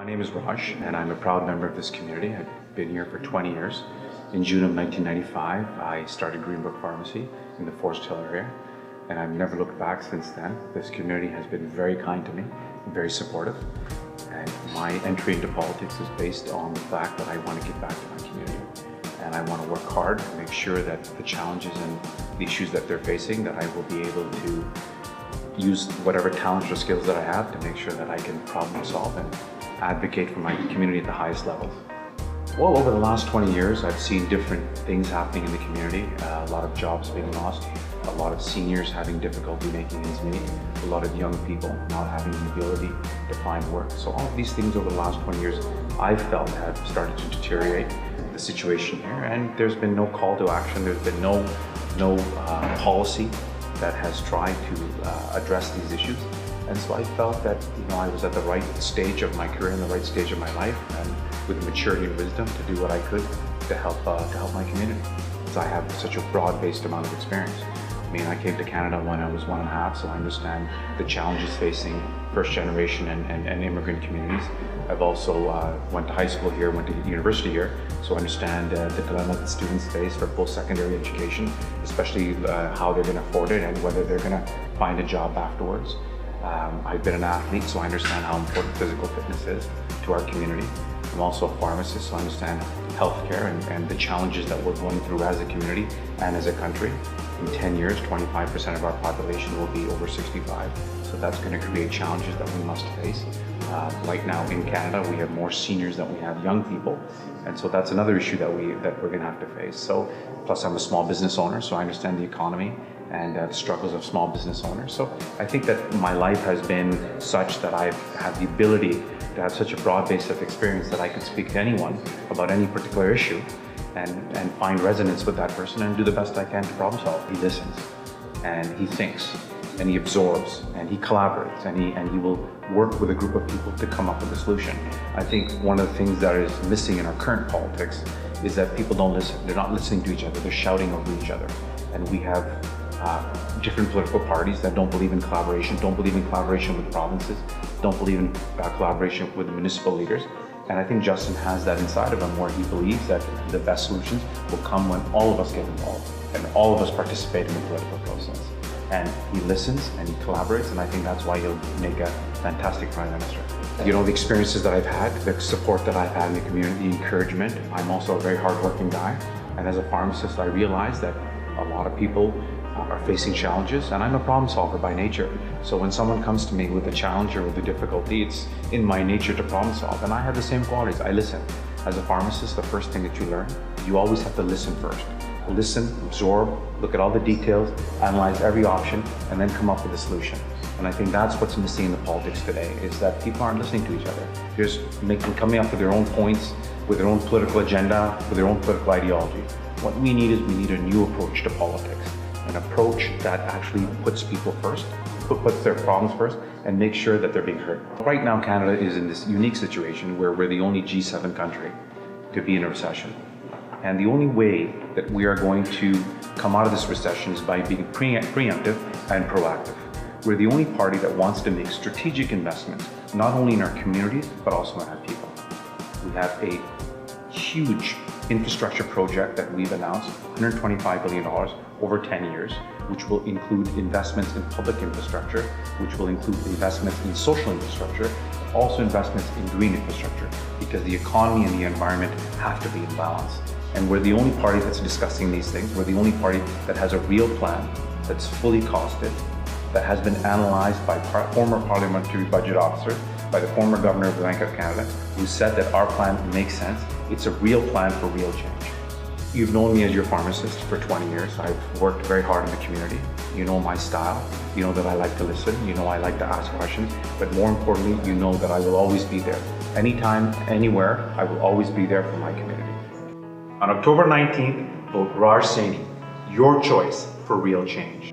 My name is Raj, and I'm a proud member of this community. I've been here for 20 years. In June of 1995, I started Greenbrook Pharmacy in the Forest Hill area, and I've never looked back since then. This community has been very kind to me, very supportive, and my entry into politics is based on the fact that I want to give back to my community. And I want to work hard to make sure that the challenges and the issues that they're facing, that I will be able to use whatever talents or skills that I have to make sure that I can problem solve and advocate for my community at the highest levels. Well, over the last 20 years, I've seen different things happening in the community. A lot of jobs being lost, a lot of seniors having difficulty making ends meet, a lot of young people not having the ability to find work. So all of these things over the last 20 years, I felt have started to deteriorate the situation here, and there's been no call to action. There's been no policy that has tried to address these issues. And so I felt that I was at the right stage of my career and the right stage of my life, and with maturity and wisdom to do what I could to help my community. So I have such a broad-based amount of experience. I mean, I came to Canada when I was 1.5, so I understand the challenges facing first generation and immigrant communities. I've also went to high school here, went to university here, so I understand the dilemma that students face for post-secondary education, especially how they're going to afford it and whether they're going to find a job afterwards. I've been an athlete, so I understand how important physical fitness is to our community. I'm also a pharmacist, so I understand healthcare and the challenges that we're going through as a community and as a country. In 10 years, 25% of our population will be over 65, so that's going to create challenges that we must face. Right now in Canada, we have more seniors than we have young people, and so that's another issue that we're going to have to face. So, plus I'm a small business owner, so I understand the economy and the struggles of small business owners. So I think that my life has been such that I've had the ability to have such a broad base of experience that I can speak to anyone about any particular issue and find resonance with that person and do the best I can to problem solve. He listens and he thinks and he absorbs and he collaborates and he will work with a group of people to come up with a solution. I think one of the things that is missing in our current politics is that people don't listen. They're not listening to each other. They're shouting over each other. And we have different political parties that don't believe in collaboration, don't believe in collaboration with provinces, don't believe in collaboration with the municipal leaders. And I think Justin has that inside of him where he believes that the best solutions will come when all of us get involved and all of us participate in the political process. And he listens and he collaborates, and I think that's why he'll make a fantastic Prime Minister. The experiences that I've had, the support that I've had in the community, the encouragement. I'm also a very hardworking guy, and as a pharmacist, I realize that a lot of people are facing challenges, and I'm a problem solver by nature. So when someone comes to me with a challenge or with a difficulty, it's in my nature to problem solve, and I have the same qualities. I listen. As a pharmacist, the first thing that you learn, you always have to listen first. Listen, absorb, look at all the details, analyze every option, and then come up with a solution. And I think that's what's missing in the politics today, is that people aren't listening to each other. They're just coming up with their own points, with their own political agenda, with their own political ideology. What we need is a new approach to politics, an approach that actually puts people first, puts their problems first, and makes sure that they're being heard. Right now, Canada is in this unique situation where we're the only G7 country to be in a recession. And the only way that we are going to come out of this recession is by being preemptive and proactive. We're the only party that wants to make strategic investments, not only in our communities, but also in our people. We have a huge infrastructure project that we've announced, $125 billion over 10 years, which will include investments in public infrastructure, which will include investments in social infrastructure, also investments in green infrastructure, because the economy and the environment have to be in balance. And we're the only party that's discussing these things. We're the only party that has a real plan that's fully costed, that has been analyzed by former parliamentary budget officers, by the former governor of the Bank of Canada, who said that our plan makes sense. It's a real plan for real change. You've known me as your pharmacist for 20 years. I've worked very hard in the community. You know my style. You know that I like to listen. You know I like to ask questions. But more importantly, you know that I will always be there. Anytime, anywhere, I will always be there for my community. On October 19th, vote Raj Saini, your choice for real change.